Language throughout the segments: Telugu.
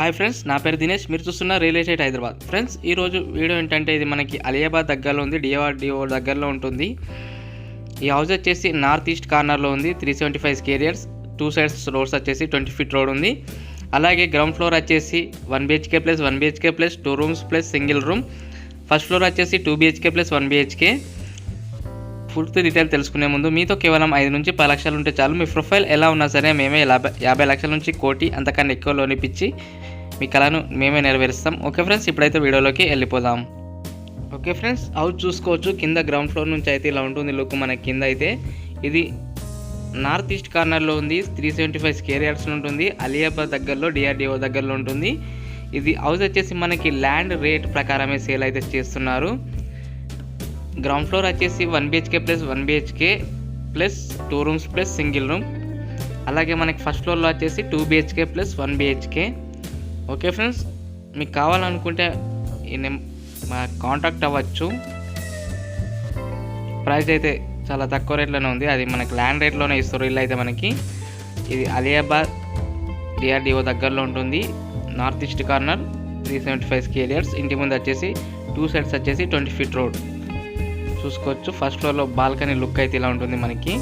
హాయ్ ఫ్రెండ్స్, నా పేరు దినేష్. మీరు చూస్తున్న రియల్ ఎస్టేట్ హైదరాబాద్. ఫ్రెండ్స్, ఈరోజు వీడియో ఏంటంటే ఇది మనకి అలియాబాద్ దగ్గరలో ఉంది, డిఆర్డిఓ దగ్గరలో ఉంటుంది. ఈ హౌస్ వచ్చేసి నార్త్ ఈస్ట్ కార్నర్లో ఉంది. 375 స్క్వేర్ యార్డ్స్, 2 సైడ్స్ రోడ్స్ వచ్చేసి 20 ఫీట్ రోడ్ ఉంది. అలాగే గ్రౌండ్ ఫ్లోర్ వచ్చేసి 1 BHK plus 1 BHK plus 2 rooms plus single room. First floor వచ్చేసి 2 BHK ప్లస్ 1 BHK. పూర్తి డీటెయిల్ తెలుసుకునే ముందు మీతో కేవలం 5 నుంచి 10 లక్షలు ఉంటే చాలు. మీ ప్రొఫైల్ ఎలా ఉన్నా సరే మేమే 50 లక్షల నుంచి కోటి అంతకన్నా ఎక్కువ లోన్ ఇప్పించి మీ కళను మేమే నెరవేరుస్తాం. ఓకే ఫ్రెండ్స్, ఇప్పుడైతే వీడియోలోకి వెళ్ళిపోదాం. ఓకే ఫ్రెండ్స్, హౌస్ చూసుకోవచ్చు. కింద గ్రౌండ్ ఫ్లోర్ నుంచి అయితే ఇలా ఉంటుంది లుక్. మనకి కింద అయితే ఇది నార్త్ ఈస్ట్ కార్నర్లో ఉంది. 375 స్క్వేర్ యార్డ్స్ ఉంటుంది. అలియాబాద్ దగ్గరలో, డిఆర్డిఓ దగ్గరలో ఉంటుంది. ఇది హౌస్ వచ్చేసి మనకి ల్యాండ్ రేట్ ప్రకారమే సేల్ అయితే చేస్తున్నారు. గ్రౌండ్ ఫ్లోర్ వచ్చేసి 1 BHK plus 1 BHK plus 2 rooms plus single room. అలాగే మనకి ఫస్ట్ ఫ్లోర్లో వచ్చేసి 2 BHK plus 1 BHK. Okay friends, మీకు కావాలనుకుంటే మా కాంటాక్ట్ అవ్వచ్చు. ప్రైస్ అయితే చాలా తక్కువ రేట్లోనే ఉంది. అది మనకి ల్యాండ్ రేట్లోనే ఇస్తారు. ఇల్లు అయితే మనకి ఇది అలియాబాద్ డిఆర్డిఓ దగ్గరలో ఉంటుంది. North east corner, 375 square yards. ఇంటి ముందు వచ్చేసి 2 సైడ్స్ వచ్చేసి 20 ఫీట్ రోడ్ చూసుకోవచ్చు. ఫస్ట్ ఫ్లోర్లో బాల్కనీ లుక్ అయితే ఇలా ఉంటుంది మనకి.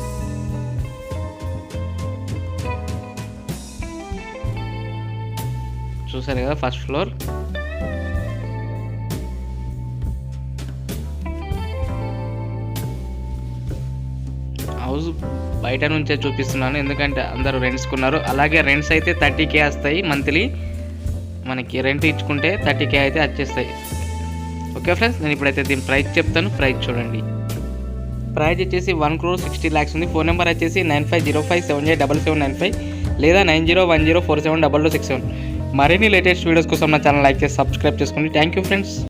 చూసారు కదా ఫస్ట్ ఫ్లోర్. హౌస్ బయట నుంచే చూపిస్తున్నాను, ఎందుకంటే అందరూ రెంట్స్కున్నారు. అలాగే రెంట్స్ అయితే 30K వస్తాయి మంత్లీ. మనకి రెంట్ ఇచ్చుకుంటే 30K అయితే వచ్చేస్తాయి. ఓకే ఫ్రెండ్స్, నేను ఇప్పుడైతే దీని ప్రైస్ చెప్తాను. ప్రైస్ చూడండి. ప్రైస్ వచ్చేసి 1,60 lakhs ఉంది. ఫోన్ నెంబర్ వచ్చేసి 9505787795 లేదా 9010472267. మరిన్ని లేటెస్ట్ వీడియోస్ కోసం నా ఛానల్ లైక్ చేసి సబ్స్క్రైబ్ చేసుకోండి. Thank you friends.